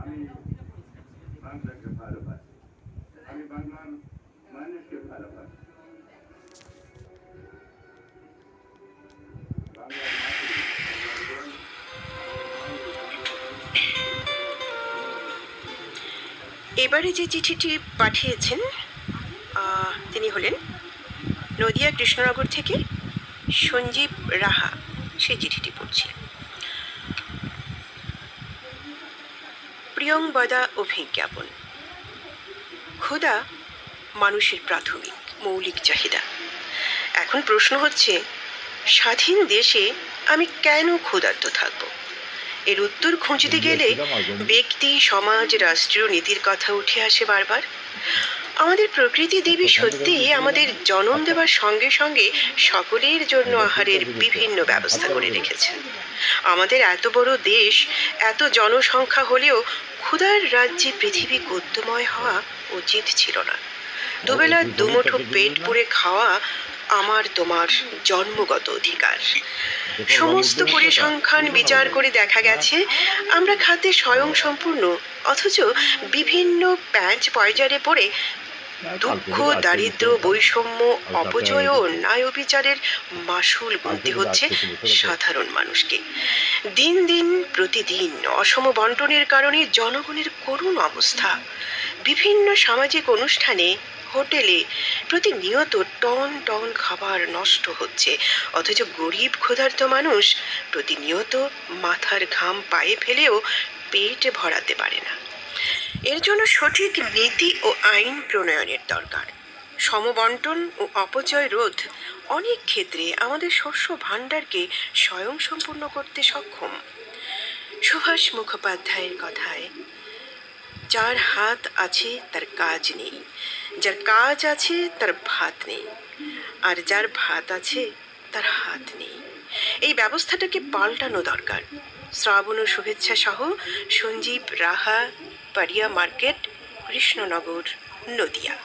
আমি বাংলাকে ভালোবাসি, আমি বাংলার মানুষকে ভালোবাসি। বাংলার মাটি, বাংলার জল, বাংলার মানুষ, বাংলার এবারে যে চিঠিটি পাঠিয়েছেন তিনি হলেন নদিয়া কৃষ্ণনগর থেকে সঞ্জীব রাহা। সেই চিঠিটি পড়ছি। প্রিয়ংবদা অভিজ্ঞাপন। ক্ষুধা মানুষের প্রাথমিক মৌলিক চাহিদা। এখন প্রশ্ন হচ্ছে, স্বাধীন দেশে আমি কেন ক্ষুধার্ত থাকব? এর উত্তর খুঁজতে গেলে ব্যক্তি, সমাজ, রাষ্ট্রীয় নীতির কথা উঠে আসে বারবার। আমাদের প্রকৃতি দেবী সত্যিই আমাদের জন্ম দেওয়ার সঙ্গে সঙ্গে সকলের জন্য আহারের বিভিন্ন ব্যবস্থা করে রেখেছেন। আমাদের এত বড় দেশ, এত জনসংখ্যা হলেও ক্ষুধার রাজ্যে পৃথিবী গদ্যময় হওয়া উচিত ছিল না। দুবেলা দুমুঠো পেট পুড়ে খাওয়া আমার তোমার জন্মগত অধিকার। সমস্ত পরিসংখ্যান বিচার করে দেখা গেছে আমরা খাদ্যে স্বয়ংসম্পূর্ণ, অথচ বিভিন্ন প্যাঁচ পয়জারে পড়ে দুঃখ, দারিদ্র, বৈষম্য, অপচয় ও অন্যায় বিচারের মাসুল গুনতে হচ্ছে সাধারণ মানুষকে। দিন দিন প্রতিদিন অসম বন্টনের কারণে জনগণের করুণ অবস্থা। বিভিন্ন সামাজিক অনুষ্ঠানে, হোটেলে প্রতিনিয়ত টন টন খাবার নষ্ট হচ্ছে, অথচ গরিব ক্ষুধার্ত মানুষ প্রতিনিয়ত মাথার ঘাম পায়ে ফেলেও পেট ভরাতে পারে না। এর জন্য সঠিক নীতি ও আইন প্রণয়নের দরকার। সমবন্টন ও অপচয় রোধ অনেক ক্ষেত্রে আমাদের শস্য ভাণ্ডারকে স্বয়ংসম্পূর্ণ করতে সক্ষম। সুভাষ মুখোপাধ্যায়ের কথায়, যার হাত আছে তার কাজ নেই, যার কাজ আছে তার ভাত নেই, আর যার ভাত আছে তার হাত নেই। এই ব্যবস্থাটাকে পাল্টানো দরকার। শ্রাবণ ও শুভেচ্ছা সহ সঞ্জীব রাহা, পাড়িয়া মার্কেট, কৃষ্ণনগর, নদিয়া।